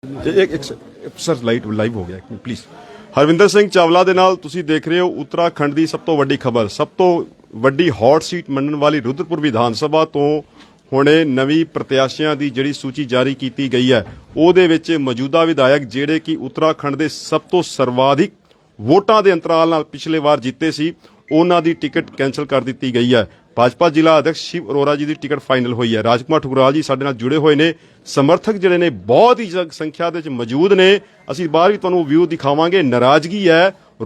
ਇੱਕ sir live ਹੋ ਗਿਆ ਪਲੀਜ਼। ਹਰਵਿੰਦਰ ਸਿੰਘ ਚਾਵਲਾ ਦੇ ਨਾਲ ਤੁਸੀਂ ਦੇਖ ਰਹੇ ਹੋ ਉੱਤਰਾਖੰਡ ਦੀ ਸਭ ਤੋਂ ਵੱਡੀ ਖਬਰ, ਸਭ ਤੋਂ ਵੱਡੀ ਹੌਟ ਸੀਟ ਮੰਨਣ ਵਾਲੀ ਰੁਦਰਪੁਰ ਵਿਧਾਨ ਸਭਾ ਤੋਂ ਹੁਣੇ ਨਵੀਂ ਪ੍ਰਤਿਆਸ਼ੀਆਂ ਦੀ ਜਿਹੜੀ ਸੂਚੀ ਜਾਰੀ ਕੀਤੀ ਗਈ ਹੈ, ਉਹਦੇ ਵਿੱਚ ਮੌਜੂਦਾ ਵਿਧਾਇਕ ਜਿਹੜੇ ਕਿ ਉੱਤਰਾਖੰਡ ਦੇ ਸਭ ਤੋਂ ਸਰਵਾਧਿਕ ਵੋਟਾਂ ਦੇ ਅੰਤਰਾਲ ਨਾਲ ਪਿਛਲੇ ਵਾਰ ਜਿੱਤੇ ਸੀ, ਉਹਨਾਂ ਦੀ ਟਿਕਟ ਕੈਂਸਲ ਕਰ ਦਿੱਤੀ ਗਈ ਹੈ। भाजपा जिला अध्यक्ष शिव अरोड़ा जी की टिकट फाइनल हुई है। राजकुमार ठुकराल जी साडे नाल जुड़े हुए ने, समर्थक जिहड़े ने बहुत ही संख्या दे विच मौजूद ने। असीं बाहर भी तुहानूं व्यू दिखावांगे। नाराजगी है,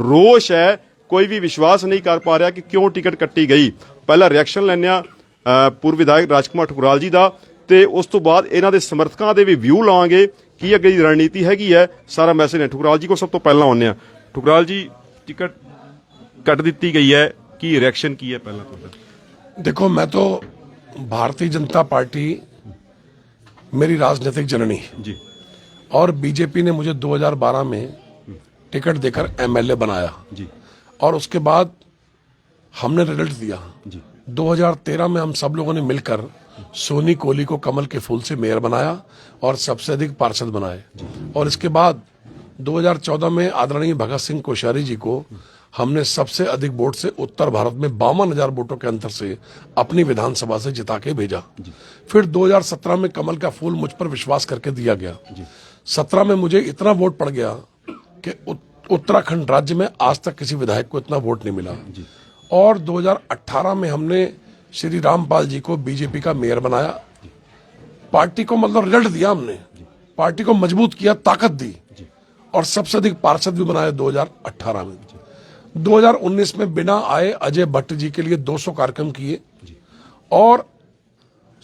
रोष है, कोई भी विश्वास नहीं कर पा रहा कि क्यों टिकट कट्टी गई। पहला रिएक्शन लैने आ पूर्व विधायक राजकुमार ठुकराल जी का, ते उस तो बाद इन्हां दे समर्थकां दे भी व्यू लावांगे की अगे रणनीति हैगी है। सारा मैसेज है ठुकराल जी को सब तो पहला आउने आ। ठुकराल जी, टिकट कट दी गई है, की रिएक्शन की है पहला तुहाडा? देखो, मैं तो भारतीय जनता पार्टी मेरी राजनीतिक जननी जी, और बीजेपी ने मुझे 2012 में टिकट देकर एमएलए बनाया जी, और उसके बाद हमने रिजल्ट दिया जी। 2013 में हम सब लोगों ने मिलकर सोनी कोहली को कमल के फूल से मेयर बनाया और सबसे अधिक पार्षद बनाए। और इसके बाद 2014 में आदरणीय भगत सिंह कोश्यारी जी को हमने सबसे अधिक वोट से उत्तर भारत में 52,000 वोटों के अंतर से अपनी विधानसभा से जिता के भेजा। फिर 2017 में कमल का फूल मुझ पर विश्वास करके दिया गया। 17 में मुझे इतना वोट पड़ गया कि उत्तराखंड राज्य में आज तक किसी विधायक को इतना वोट नहीं मिला। और 2018 में हमने श्री रामपाल जी को बीजेपी का मेयर बनाया। पार्टी को मतलब रिजल्ट दिया, हमने पार्टी को मजबूत किया, ताकत दी और सबसे अधिक पार्षद भी बनाया 2018 में। 2019 में बिना आए अजय भट्ट जी के लिए 200 कार्यक्रम किए और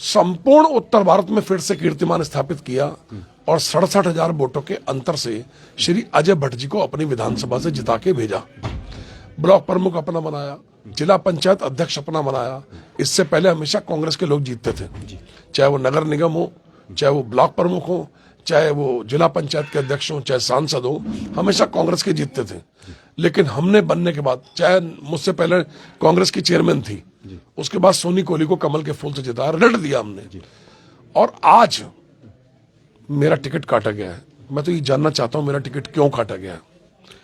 संपूर्ण उत्तर भारत में फिर से कीर्तिमान स्थापित किया और 67,000 वोटों के अंतर से श्री अजय भट्ट जी को अपनी विधानसभा से जिता के भेजा। ब्लॉक प्रमुख अपना बनाया, जिला पंचायत अध्यक्ष अपना बनाया। इससे पहले हमेशा कांग्रेस के लोग जीतते थे, चाहे वो नगर निगम हो, चाहे वो ब्लॉक प्रमुख हो, चाहे वो जिला पंचायत के अध्यक्ष हो, चाहे सांसद हो, हमेशा कांग्रेस के जीतते थे। लेकिन हमने बनने के बाद, चाहे मुझसे पहले कांग्रेस की चेयरमैन थी, उसके बाद सोनी कोहली को कमल के फूल से जिताया, रिजल्ट दिया हमने। और आज मेरा टिकट काटा गया है। मैं तो ये जानना चाहता हूं मेरा टिकट क्यों काटा गया है,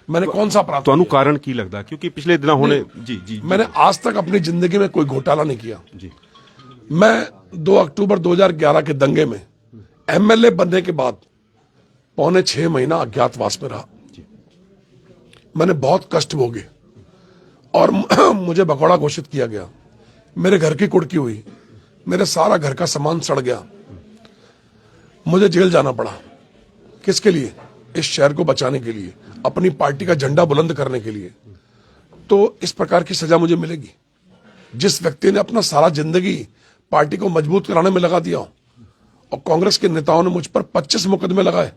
मैंने कौन सा अपराध ਤੁਹਾਨੂੰ कारण की लगता? क्योंकि पिछले दिन होने जी मैंने आज तक अपनी जिंदगी में कोई घोटाला नहीं किया जी। मैं 2 अक्टूबर 2011 के दंगे में एमएलए बनने के बाद 5.5 महीना अज्ञातवास में रहा। मैंने बहुत कष्ट भोगे और मुझे भगौड़ा घोषित किया गया। मेरे घर की कुड़की हुई, मेरे सारा घर का सामान सड़ गया, मुझे जेल जाना पड़ा। किसके लिए? इस शहर को बचाने के लिए, अपनी पार्टी का झंडा बुलंद करने के लिए। तो इस प्रकार की सजा मुझे मिलेगी। जिस व्यक्ति ने अपना सारा जिंदगी पार्टी को मजबूत कराने में लगा दिया और कांग्रेस के नेताओं ने मुझ पर 25 मुकदमे लगाए।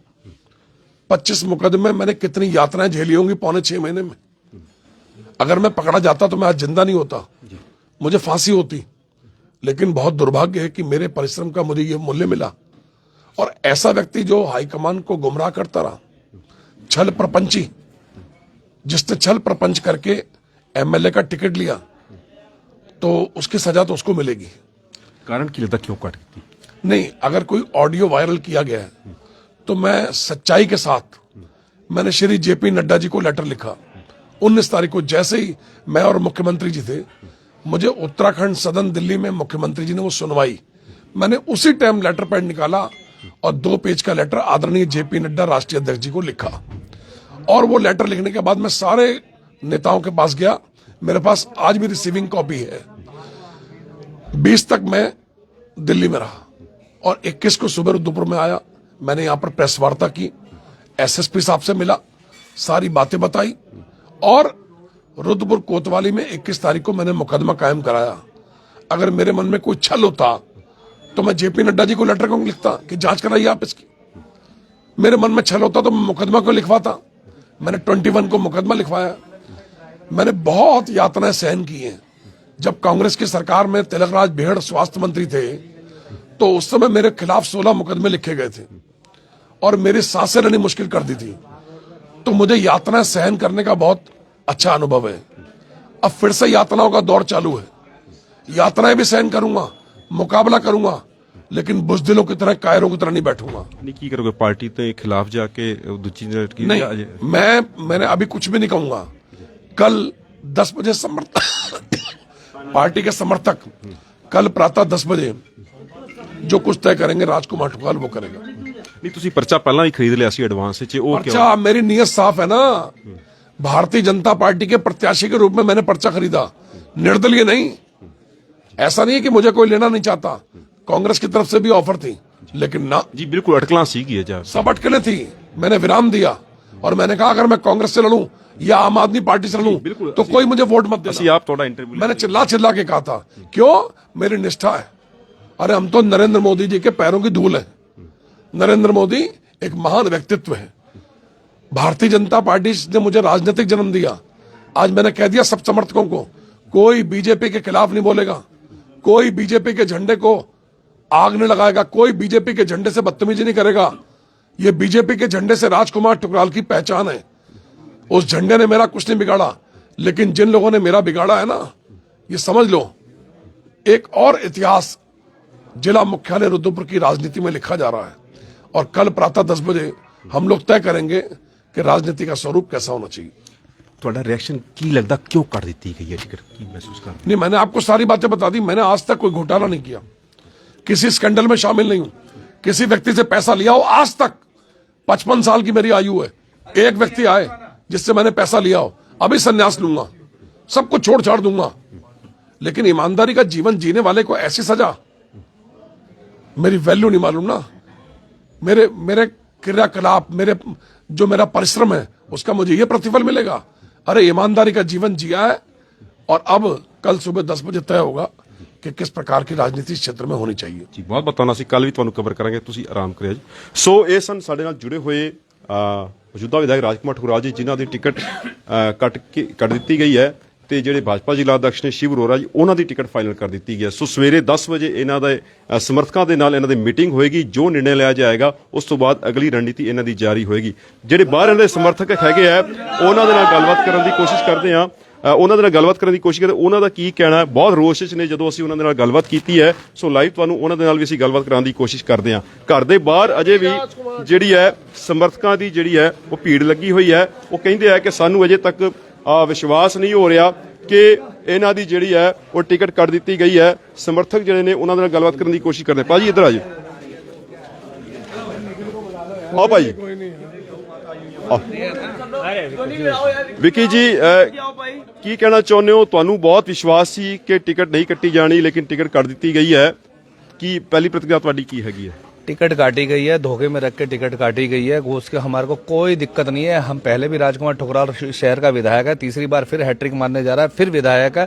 25 मुकदमे, मैंने कितनी यातनाएं झेली होंगी 5.5 महीने में। अगर मैं पकड़ा जाता तो मैं आज जिंदा नहीं होता, मुझे फांसी होती। लेकिन बहुत दुर्भाग्य है कि मेरे परिश्रम का मुझे ये मूल्य मिला। और ऐसा व्यक्ति जो हाईकमान को गुमराह करता रहा, छल प्रपंची, जिसने छल प्रपंच करके एमएलए का टिकट लिया, तो उसकी सजा तो उसको मिलेगी। कारण की लगता क्यों काट दी? नहीं, अगर कोई ऑडियो वायरल किया गया है तो मैं सच्चाई के साथ, मैंने श्री जेपी नड्डा जी को लेटर लिखा 19 तारीख को। जैसे ही मैं और मुख्यमंत्री जी थे, मुझे उत्तराखंड सदन दिल्ली में मुख्यमंत्री जी ने वो सुनवाई, मैंने उसी टाइम लेटर पैड निकाला और 2 पेज का लेटर आदरणीय जेपी नड्डा राष्ट्रीय अध्यक्ष जी को लिखा। और वो लेटर लिखने के बाद मैं सारे नेताओं के पास गया, मेरे पास आज भी रिसीविंग कॉपी है। 20 तक मैं दिल्ली में रहा और 21 को सुबह रुद्रपुर में आया। मैंने यहां पर प्रेस वार्ता की, एसएसपी साहब से मिला, सारी बातें बताई और रुद्रपुर कोतवाली में 21 तारीख को मैंने मुकदमा कायम कराया। अगर मेरे मन में कोई छल होता तो मैं जेपी नड्डा जी को लेटर क्यों लिखता कि जांच कराइए आप इसकी? मेरे मन में छल होता तो मैं मुकदमा क्यों लिखवाता? मैंने 21 को मुकदमा लिखवाया। मैंने बहुत यातनाएं सहन की हैं। जब कांग्रेस की सरकार में तिलकराज बेहड़ स्वास्थ्य मंत्री थे तो उस समय मेरे खिलाफ 16 मुकदमे लिखे गए थे और मेरी सांसें लेनी मुश्किल कर दी थी। तो मुझे यातनाएं सहन करने का बहुत अच्छा अनुभव है। अब फिर से यातनाओं का दौर चालू है। यातनाएं भी सहन करूंगा, मुकाबला करूंगा, लेकिन बुज़दिलों की तरह, कायरों की तरह नहीं बैठूंगा। नहीं की करोगे पार्टी के खिलाफ जाके दूसरी की नहीं, मैंने अभी कुछ भी नहीं कहूंगा। कल 10 बजे पार्टी के समर्थक कल प्रातः 10 बजे जो कुछ तय करेंगे राजकुमार ठुकराल वो करेगा। नहीं ਤੁਸੀਂ ਪਰਚਾ ਪਹਿਲਾਂ ਹੀ ਖਰੀਦ ਲਿਆ ਸੀ ਐਡਵਾਂਸ ਵਿੱਚ ਉਹ ਕਿਉਂ? पर्चा, मेरी नीयत साफ है ना। भारतीय जनता पार्टी के प्रत्याशी के रूप में मैंने पर्चा खरीदा, निर्दलीय नहीं। ऐसा नहीं है कि मुझे कोई लेना नहीं चाहता, कांग्रेस की तरफ से भी ऑफर थी, लेकिन ना जी बिल्कुल अटकलां सीगी जा सब अटकलें थी। मैंने विराम दिया और मैंने कहा अगर मैं कांग्रेस से लड़ूं या आम आदमी पार्टी से लड़ूं तो कोई मुझे वोट मत ਅਸੀਂ देना। ਆਪ ਤੁਹਾਡਾ ਇੰਟਰਵਿਊ मैंने चिल्ला चिल्ला के कहा था, क्यों? मेरी निष्ठा है। अरे हम तो नरेंद्र मोदी जी के पैरों की धूल है। नरेंद्र मोदी एक महान व्यक्तित्व है। भारतीय जनता पार्टी ने मुझे राजनीतिक जन्म दिया। आज मैंने कह दिया सब समर्थकों को, कोई बीजेपी के खिलाफ नहीं बोलेगा, कोई बीजेपी के झंडे को आग नहीं लगाएगा, कोई बीजेपी के झंडे से बदतमीजी नहीं करेगा। ये बीजेपी के झंडे से राजकुमार ठुकराल की पहचान है। उस झंडे ने मेरा कुछ नहीं बिगाड़ा, लेकिन जिन लोगों ने मेरा बिगाड़ा है ना, ये समझ लो एक और इतिहास जिला मुख्यालय रुद्रपुर की राजनीति में लिखा जा रहा है। और कल प्रातः 10 बजे हम लोग तय करेंगे कि राजनीति का स्वरूप कैसा होना चाहिए। ਤੁਹਾਡਾ ਰਿਐਕਸ਼ਨ ਕੀ ਲੱਗਦਾ ਕਿਉਂ ਕੱਟ ਦਿੱਤੀ ਗਈ ਹੈ ਟਿਕਟ ਕੀ ਮਹਿਸੂਸ ਕਰ नहीं, मैंने आपको सारी बातें बता दी। मैंने आज तक कोई घोटाला नहीं किया, किसी स्कैंडल में शामिल नहीं हूं, किसी व्यक्ति से पैसा लिया हो आज तक। 55 साल की मेरी आयु है, एक व्यक्ति आए जिससे मैंने पैसा लिया हो, अभी संन्यास लूंगा, सब कुछ छोड़ छाड़ दूंगा। लेकिन ईमानदारी का जीवन जीने वाले को ऐसी सजा, मेरी वैल्यू नहीं मालूम ना। मेरे क्रियाकलाप, मेरा परिश्रम है उसका मुझे ये प्रतिफल मिलेगा। अरे ईमानदारी का जीवन जिया है और अब कल सुबह 10 बजे तय होगा कि किस प्रकार की राजनीति इस क्षेत्र में होनी चाहिए। ਜੀ ਬਹੁਤ ਬਤਾਉਣਾ ਸੀ ਕੱਲ ਵੀ ਤੁਹਾਨੂੰ ਕਵਰ ਕਰਾਂਗੇ ਤੁਸੀਂ ਆਰਾਮ ਕਰਿਓ ਜੀ। ਸੋ ਇਹ ਸਨ ਸਾਡੇ ਨਾਲ ਜੁੜੇ ਹੋਏ ਮੌਜੂਦਾ ਵਿਧਾਇਕ ਰਾਜਕੁਮਾਰ ਠੁਕਰਾਲ ਜੀ ਜਿਨ੍ਹਾਂ ਦੀ ਟਿਕਟ ਕੱਟ ਦਿੱਤੀ ਗਈ ਹੈ ਤੇ ਜਿਹੜੇ ਭਾਜਪਾ ਜ਼ਿਲ੍ਹਾ ਅਧਿਕਸ਼ ਨੇ ਸ਼ਿਵ ਅਰੋੜਾ ਜੀ ਉਹਨਾਂ ਦੀ ਟਿਕਟ ਫਾਈਨਲ ਕਰ ਦਿੱਤੀ ਗਈ ਹੈ। ਸੋ ਸਵੇਰੇ 10 ਵਜੇ ਇਹਨਾਂ ਦੇ ਸਮਰਥਕਾਂ ਦੇ ਨਾਲ ਇਹਨਾਂ ਦੀ ਮੀਟਿੰਗ ਹੋਏਗੀ, ਜੋ ਨਿਰਣੇ ਲਿਆ ਜਾਏਗਾ ਉਸ ਤੋਂ ਬਾਅਦ ਅਗਲੀ ਰਣਨੀਤੀ ਇਹਨਾਂ ਦੀ ਜਾਰੀ ਹੋਏਗੀ। ਜਿਹੜੇ ਬਾਹਰ ਇਹਨਾਂ ਦੇ ਸਮਰਥਕ ਹੈਗੇ ਆ ਉਹਨਾਂ ਦੇ ਨਾਲ ਗੱਲਬਾਤ ਕਰਨ ਦੀ ਕੋਸ਼ਿਸ਼ ਕਰਦੇ ਆ, ਉਹਨਾਂ ਦੇ ਨਾਲ ਗੱਲਬਾਤ ਕਰਨ ਦੀ ਕੋਸ਼ਿਸ਼ ਕਰਦੇ, ਉਹਨਾਂ ਦਾ ਕੀ ਕਹਿਣਾ ਹੈ। ਬਹੁਤ ਰੋਸ਼ ਵਿੱਚ ਨੇ ਜਦੋਂ ਅਸੀਂ ਉਹਨਾਂ ਦੇ ਨਾਲ ਗੱਲਬਾਤ ਕੀਤੀ ਹੈ। ਸੋ ਲਾਈਵ ਤੁਹਾਨੂੰ ਉਹਨਾਂ ਦੇ ਨਾਲ ਵੀ ਅਸੀਂ ਗੱਲਬਾਤ ਕਰਾਉਣ ਦੀ ਕੋਸ਼ਿਸ਼ ਕਰਦੇ ਹਾਂ। ਘਰ ਦੇ ਬਾਹਰ ਅਜੇ ਵੀ ਜਿਹੜੀ ਹੈ ਸਮਰਥਕਾਂ ਦੀ ਜਿਹੜੀ ਹੈ ਉਹ ਭੀੜ ਲੱਗੀ ਹੋਈ ਹੈ। ਉਹ ਕਹਿੰਦੇ ਆ ਕਿ ਸਾਨੂੰ ਅਜੇ ਤੱਕ ਵਿਸ਼ਵਾਸ ਨਹੀਂ ਹੋ ਰਿਹਾ ਕਿ ਇਹਨਾਂ ਦੀ ਜਿਹੜੀ ਹੈ ਉਹ ਟਿਕਟ ਕੱਟ ਦਿੱਤੀ ਗਈ ਹੈ। ਸਮਰਥਕ ਜਿਹੜੇ ਨੇ ਉਹਨਾਂ ਦੇ ਨਾਲ ਗੱਲਬਾਤ ਕਰਨ ਦੀ ਕੋਸ਼ਿਸ਼ ਕਰਦੇ। ਭਾਜੀ ਇੱਧਰ ਆ ਜਾਓ। ਆਓ ਭਾਜੀ। विकी जी की कहना चाਹੁੰਦੇ हो? ਤੁਹਾਨੂੰ ਬਹੁਤ ਵਿਸ਼ਵਾਸ ਸੀ ਕਿ ਟਿਕਟ ਨਹੀਂ ਕੱਟੀ ਜਾਣੀ, ਲੇਕਿन टिकट ਕੱਟ ਦਿੱਤੀ ਗਈ ਹੈ। ਕੀ ਪਹਿਲੀ ਪ੍ਰਤੀਕਿਰਿਆ ਤੁਹਾਡੀ ਕੀ ਹੈਗੀ ਹੈ? टिकट काटी गई है, धोखे में रख के टिकट काटी गई है। उसके हमारे को कोई दिक्कत नहीं है। हम पहले भी राजकुमार ठुकराल शहर का विधायक है, तीसरी बार फिर हैट्रिक मारने जा रहा है, फिर विधायक है।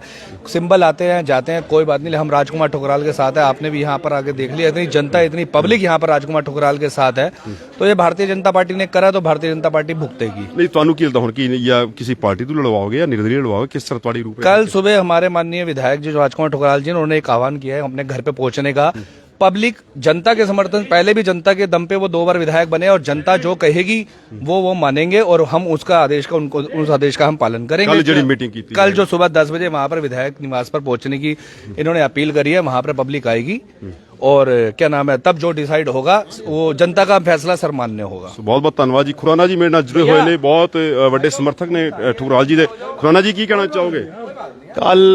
सिंबल आते हैं जाते हैं, कोई बात नहीं। हम राजकुमार ठुकराल के साथ है। आपने भी यहाँ पर आके देख लिया, इतनी जनता, इतनी पब्लिक यहाँ पर राजकुमार ठुकराल के साथ है। तो ये भारतीय जनता पार्टी ने करा तो भारतीय जनता पार्टी भुगतेगी। नहीं ਤੁਹਾਨੂੰ ਕੀ ਲੱਗਦਾ ਹੁਣ ਕੀ ਜਾਂ किसी पार्टी ਤੋਂ ਲੜਵਾओगे या निर्दलीय लड़वाओगे? किस तरह तुम्हारी रूप? कल सुबह हमारे माननीय विधायक जी राजकुमार ठुकराल जी उन्होंने एक आह्वान किया है अपने घर पे पहुंचने का। पब्लिक जनता के समर्थन, पहले भी जनता के दम पे वो 2 बार विधायक बने और जनता जो कहेगी वो मानेंगे और हम उसका आदेश का उस आदेश का हम पालन करेंगे। कल मीटिंग की थी, कल जो सुबह 10 बजे वहां पर विधायक निवास पर पहुंचने की इन्होंने अपील करी है, वहां पर पब्लिक आएगी और क्या नाम है तब जो डिसाइड होगा वो जनता का फैसला सर्वमान्य होगा। बहुत बहुत धन्यवाद जी। खुराना जी मेरे नाल जुड़े हुए ने, बहुत बड़े समर्थक ने ठुकराल जी दे। खुराना जी की कहना चाहोगे? कल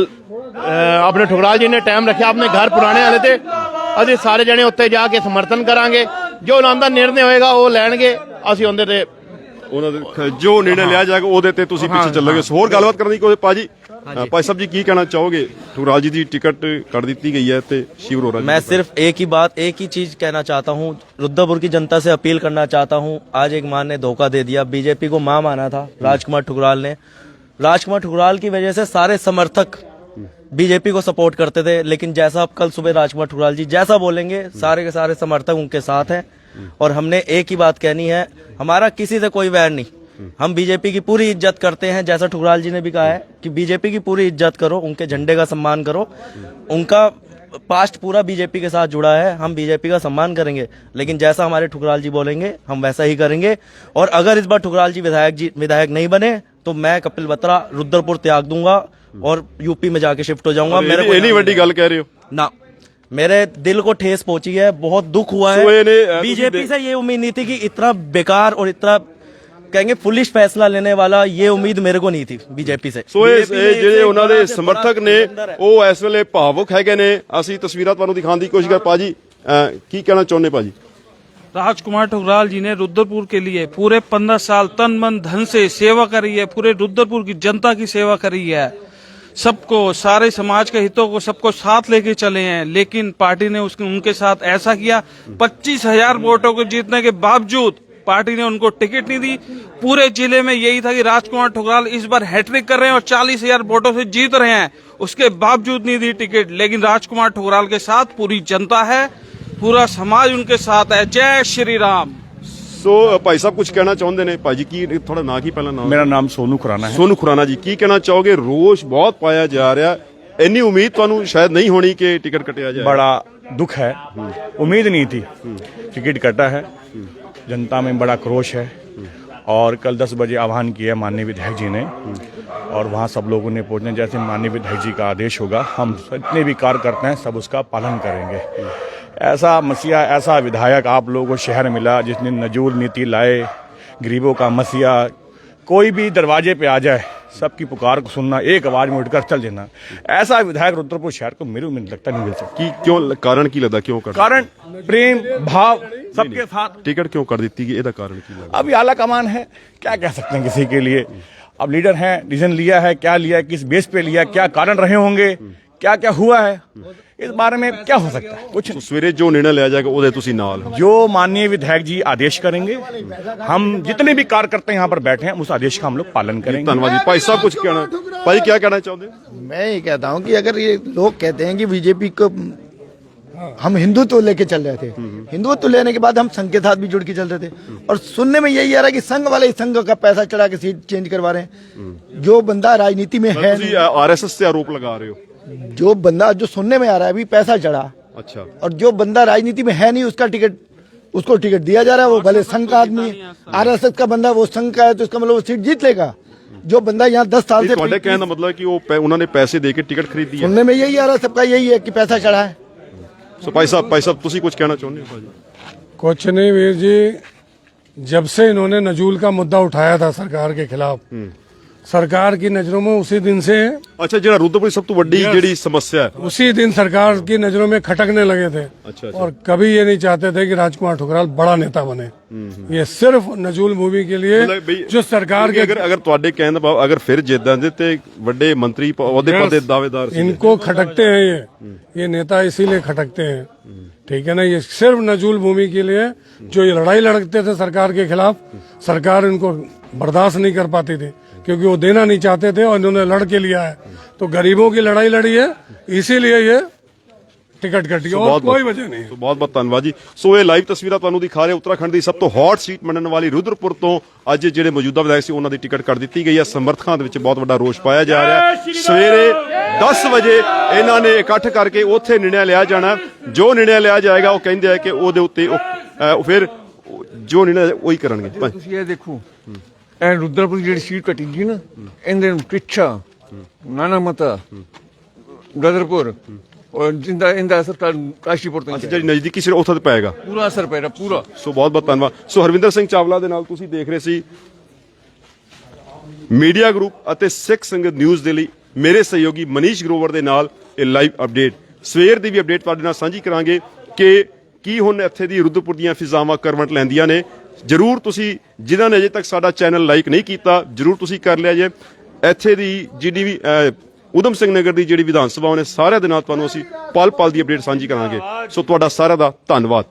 अपने ठुकराल जी ने टाइम रखा, अपने घर पुराने वाले थे। ਅਸੀਂ ਸਾਰੇ ਜਣੇ ਉੱਤੇ ਜਾ ਕੇ ਸਮਰਥਨ ਕਰਾਂਗੇ, ਜੋ ਉਹਨਾਂ ਦਾ ਨਿਰਣੇ ਹੋਏਗਾ ਉਹ ਲੈਣਗੇ। ਅਸੀਂ ਉਹਦੇ ਤੇ ਉਹਨਾਂ ਦੇ ਜੋ ਨਿਰਣੇ ਲਿਆ ਜਾਏਗਾ ਉਹਦੇ ਤੇ ਤੁਸੀਂ ਪਿੱਛੇ ਚੱਲੋਗੇ। ਹੋਰ ਗੱਲਬਾਤ ਕਰਨ ਦੀ ਕੋਈ ਭਾਜੀ ਭਾਈ ਸਾਹਿਬ ਜੀ ਕੀ ਕਹਿਣਾ ਚਾਹੋਗੇ? ठुकराल जी की टिकट कर दी गई है ते शिव अरोड़ा। मैं सिर्फ एक ही चीज कहना चाहता हूँ, रुद्रपुर की जनता से अपील करना चाहता हूँ। आज एक मान ने धोखा दे दिया, बीजेपी को मां माना था राजकुमार ठुकराल ने। राजकुमार ठुकराल की वजह से सारे समर्थक बीजेपी को सपोर्ट करते थे, लेकिन जैसा अब कल सुबह राजकुमार ठुकराल जी जैसा बोलेंगे सारे के सारे समर्थक उनके साथ हैं। और हमने एक ही बात कहनी है, हमारा किसी से कोई वैर नहीं। हम बीजेपी की पूरी इज्जत करते हैं, जैसा ठुकराल जी ने भी कहा है कि बीजेपी की पूरी इज्जत करो, उनके झंडे का सम्मान करो। उनका पास्ट पूरा बीजेपी के साथ जुड़ा है, हम बीजेपी का सम्मान करेंगे, लेकिन जैसा हमारे ठुकराल जी बोलेंगे हम वैसा ही करेंगे। और अगर इस बार ठुकराल जी विधायक नहीं बने तो मैं कपिल बत्रा रुद्रपुर त्याग दूंगा और यूपी में जाके शिफ्ट हो जाऊंगा। मेरे को इतनी बड़ी गल कह रहे हो ना, मेरे दिल को ठेस पहुंची है, बहुत दुख हुआ सो ये ने, है। बीजेपी से ये उम्मीद नहीं थी कि इतना बेकार और इतना कहेंगे फुलिश फैसला लेने वाला, ये उम्मीद मेरे को नहीं थी बीजेपी से। ਸੋ ਇਹ BJP ने ਜਿਹੜੇ एक ਉਹਨਾਂ ਦੇ बड़ा से ਸਮਰਥਕ बड़ा ਨੇ सिकंदर है। ਉਹ ਇਸ ਵੇਲੇ ਭਾਵੁਕ ਹੈਗੇ ਨੇ। ਅਸੀਂ ਤਸਵੀਰਾਂ ਤੁਹਾਨੂੰ ਦਿਖਾਉਣ ਦੀ ਕੋਸ਼ਿਸ਼ ਕਰ। ਭਾਜੀ ਕੀ ਕਹਿਣਾ ਚਾਹੁੰਦੇ ਭਾਜੀ? राजकुमार ठुकराल जी ने रुद्रपुर के लिए पूरे 15 साल तन मन धन से सेवा करी है, पूरे रुद्रपुर की जनता की सेवा करी है, सबको, सारे समाज के हितों को सबको साथ लेके चले हैं। लेकिन पार्टी ने उनके साथ ऐसा किया, 25,000 वोटों को जीतने के बावजूद पार्टी ने उनको टिकट नहीं दी। पूरे जिले में यही था कि राजकुमार ठुकराल इस बार हैट्रिक कर रहे हैं और 40,000 वोटों से जीत रहे हैं, उसके बावजूद नहीं दी टिकट। लेकिन राजकुमार ठुकराल के साथ पूरी जनता है, पूरा समाज उनके साथ है। जय श्री राम। ਸੋ ਭਾਈ ਸਾਹਿਬ ਕੁਝ ਕਹਿਣਾ ਚਾਹੁੰਦੇ ਨੇ। ਭਾਜੀ ਕੀ ਥੋੜਾ ਨਾਂ ਕੀ ਪਹਿਲਾਂ ਨਾਮ? मेरा नाम सोनू खुराना है। ਸੋਨੂ ਖੁਰਾਨਾ ਜੀ, ਕੀ ਕਹਿਣਾ ਚਾਹੋਗੇ? ਰੋਸ਼ ਬਹੁਤ ਪਾਇਆ ਜਾ ਰਿਹਾ, ਇੰਨੀ ਉਮੀਦ ਤੁਹਾਨੂੰ ਸ਼ਾਇਦ ਨਹੀਂ ਹੋਣੀ ਕਿ ਟਿਕਟ ਕੱਟਿਆ ਜਾਏ। बड़ा दुख है, उम्मीद नहीं थी, टिकट कटा है, जनता में बड़ा क्रोश है। और कल 10 बजे आह्वान किया माननीय विधायक जी ने, और वहाँ सब लोगों ने पहुँचने, जैसे माननीय विधायक जी का आदेश होगा हम जितने भी कार्य करते हैं सब उसका पालन करेंगे। ऐसा मसीहा, ऐसा विधायक आप लोगों को शहर मिला जिसने नजूल नीति लाए, गरीबों का मसीहा, कोई भी दरवाजे पे आ जाए सबकी पुकार को सुनना, एक आवाज में उठकर चल देना, ऐसा विधायक रुद्रपुर शहर को मेरे को लगता नहीं मिल सकता। ਕੀ ਕਿਉਂ ਕਾਰਨ ਕੀ ਲੱਗਦਾ ਕਿਉਂ ਕਰ कारण प्रेम भाव सबके साथ। ਟਿਕਟ ਕਿਉਂ ਕਰ ਦਿੱਤੀ ਗਈ, ਇਹਦਾ ਕਾਰਨ ਕੀ ਲੱਗਦਾ? अभी आला कमान है, क्या कह सकते हैं किसी के लिए। अब लीडर हैं, डिसीजन लिया है, क्या लिया, किस बेस पे लिया, क्या कारण रहे होंगे, क्या क्या हुआ है, इस बारे में क्या हो सकता है, कुछ ਸੋ ਸਵੇਰੇ ਜੋ ਨਿਰਣਾ ਲਿਆ ਜਾਏਗਾ ਉਹਦੇ ਤੁਸੀਂ ਨਾਲ ਹੋ। जो माननीय विधायक जी आदेश करेंगे, हम जितने भी कार्य करते हैं यहाँ पर बैठे हैं उस आदेश का हम लोग पालन करेंगे। ਧੰਨਵਾਦ ਜੀ। ਭਾਈ ਸਾਹਿਬ ਕੁਝ ਕਹਿਣਾ? ਭਾਈ ਕੀ ਕਹਿਣਾ ਚਾਹੁੰਦੇ ਹੋ? मैं ये कहता हूँ कि अगर ये लोग कहते हैं कि बीजेपी को हम हिंदुत्व लेके चल रहे थे, हिंदुत्व लेने के बाद हम संघ के साथ भी जुड़ के चल रहे थे, और सुनने में यही आ रहा है कि संघ वाले इस संघ का पैसा चढ़ा के सीट चेंज करवा रहे हैं। जो बंदा राजनीति में है, ਤੁਸੀਂ ਆਰਐਸਐਸ ਤੇ ਆਰੋਪ ਲਗਾ ਰਹੇ ਹੋ। जो बंदा, जो सुनने में आ रहा है अभी पैसा चढ़ा, अच्छा, और जो बंदा राजनीति में है नहीं उसका टिकट, उसको टिकट दिया जा रहा है, वो भले संघ का आदमी है, आरएसएस का बंदा, वो संघ का है, तो इसका मतलब वो सीट जीत लेगा। जो बंदा यहाँ 10 साल से, ਤੁਹਾਡੇ ਕਹਿਣ ਦਾ ਮਤਲਬ ਹੈ ਕਿ ਉਹਨਾਂ ਨੇ ਪੈਸੇ ਦੇ ਕੇ ਟਿਕਟ ਖਰੀਦੀ ਹੈ। सुनने में यही आ रहा है, सबका यही है कि पैसा चढ़ा है। ਸੋ ਭਾਈ ਸਾਹਿਬ ਤੁਸੀਂ ਕੁਝ ਕਹਿਣਾ ਚਾਹੁੰਦੇ ਹੋ? ਭਾਜੀ कुछ नहीं वीर जी, जब से इन्होंने नजूल का मुद्दा उठाया था सरकार के खिलाफ, सरकार की नजरों में उसी दिन से, ਅੱਛਾ, ਜਿਹੜਾ ਰੁद्रपुर ਸਭ ਤੋਂ ਵੱਡੀ ਜਿਹੜੀ ਸਮੱਸਿਆ ਹੈ, उसी दिन सरकार की नजरों में खटकने लगे थे। अच्छा। और कभी ये नहीं चाहते थे कि राजकुमार ठुकराल बड़ा नेता बने। ये सिर्फ नजूल मूवी के लिए मतलब भई- जो सरकार के, ਅਗਰ ਤੁਹਾਡੇ ਕਹਿਣ ਦਾ ਭਾਵ ਅਗਰ ਫਿਰ ਜਿੱਦਾਂ ਦੇ ਤੇ ਵੱਡੇ ਮੰਤਰੀ ਅਹੁਦੇ ਪਦੇ ਦਾਅਵੇਦਾਰ ਸੀ। इनको खटकते हैं ये नेता इसीलिए खटकते हैं, ठीक है ना। ये सिर्फ नजूल भूमि के लिए जो ये लड़ाई लड़ते थे सरकार के खिलाफ, सरकार इनको बर्दाश्त नहीं कर पाती थी क्योंकि वो देना नहीं चाहते थे, और इन्होंने लड़ के लिया है, तो गरीबों की लड़ाई लड़ी है, इसीलिए ये ਟਿਕਟ ਕੱਟੀ, और कोई वजह नहीं। ਸੋ ਬਹੁਤ ਬਹੁਤ ਧੰਨਵਾਦ ਜੀ। ਸੋ ਇਹ ਲਾਈਵ ਤਸਵੀਰਾਂ ਤੁਹਾਨੂੰ ਦਿਖਾ ਰਹੇ ਉੱਤਰਾਖੰਡ ਦੀ ਸਭ ਤੋਂ ਹੌਟ ਸੀਟ ਮੰਨਣ ਵਾਲੀ ਰੁद्रपुर ਤੋਂ ਅੱਜ ਜਿਹੜੇ ਮੌਜੂਦਾ ਵਿਧਾਇਕ ਸੀ ਉਹਨਾਂ ਦੀ ਟਿਕਟ ਕੱਟ ਦਿੱਤੀ ਗਈ ਹੈ। ਸਮਰਥਕਾਂ ਦੇ ਵਿੱਚ ਬਹੁਤ ਵੱਡਾ ਰੋਸ ਪਾਇਆ ਜਾ ਰਿਹਾ ਹੈ। ਸਵੇਰੇ 10 ਵਜੇ ਇਹਨਾਂ ਨੇ ਇਕੱਠ ਕਰਕੇ ਉੱਥੇ ਨਿਰਣਾ ਲਿਆ ਜਾਣਾ। ਜੋ ਨਿਰਣਾ ਲਿਆ ਜਾਏਗਾ ਉਹ ਕਹਿੰਦੇ ਆ ਕਿ ਉਹਦੇ ਉੱਤੇ ਉਹ ਫਿਰ ਜੋ ਨਿਰਣਾ ਉਹੀ ਕਰਨਗੇ। ਤੁਸੀਂ ਇਹ ਦੇਖੋ, ਇਹ ਰੁद्रपुर ਜਿਹੜੀ ਸੀਟ ਕੱਟੀ ਗਈ ਨਾ, ਇਹਦੇ ਪਿੱਛਾ ਨਾਨਾ ਮਤਾ ਗਦਰਪੁਰ और जिंदा इंदा असर काशीपुर तक ਜਿਹੜੀ ਨਜ਼ਦੀਕੀ ਸਿਰ ਉੱਥੇ ਤੇ ਪਏਗਾ, पूरा असर पै रहा पूरा। ਸੋ ਬਹੁਤ ਬਹੁਤ ਧੰਨਵਾਦ। ਸੋ ਹਰਵਿੰਦਰ ਸਿੰਘ ਚਾਵਲਾ ਦੇ ਨਾਲ ਤੁਸੀਂ ਦੇਖ ਰਹੇ ਸੀ ਮੀਡੀਆ ਗਰੁੱਪ ਅਤੇ ਸਿੱਖ ਸੰਗਤ ਨਿਊਜ਼ ਦੇ ਲਈ ਮੇਰੇ ਸਹਿਯੋਗੀ ਮਨੀਸ਼ ਗਰੋਵਰ ਦੇ ਨਾਲ ਇਹ ਲਾਈਵ ਅਪਡੇਟ। ਸਵੇਰ ਦੀ ਵੀ ਅਪਡੇਟ ਤੁਹਾਡੇ ਨਾਲ ਸਾਂਝੀ ਕਰਾਂਗੇ ਕਿ ਕੀ ਹੁਣ ਇੱਥੇ ਦੀ ਰੁद्रपुर ਦੀਆਂ ਫਿਜ਼ਾਵਾਂ ਕਰਵਟ ਲੈਂਦੀਆਂ ਨੇ। ਜਰੂਰ ਤੁਸੀਂ ਜਿਨ੍ਹਾਂ ਨੇ ਅਜੇ ਤੱਕ ਸਾਡਾ ਚੈਨਲ ਲਾਈਕ ਨਹੀਂ ਕੀਤਾ, ਜਰੂਰ ਤੁਸੀਂ ਕਰ ਲਿਆ ਜੇ। ਇੱਥੇ ਦੀ ਜਿਹੜੀ ਵੀ ਊਧਮ ਸਿੰਘ ਨਗਰ ਦੀ ਜਿਹੜੀ ਵਿਧਾਨ ਸਭਾ ਨੇ ਸਾਰਿਆਂ ਦੇ ਨਾਲ ਤੁਹਾਨੂੰ ਅਸੀਂ ਪਲ ਪਲ ਦੀ ਅਪਡੇਟ ਸਾਂਝੀ ਕਰਾਂਗੇ। ਸੋ ਤੁਹਾਡਾ ਸਾਰਿਆਂ ਦਾ ਧੰਨਵਾਦ।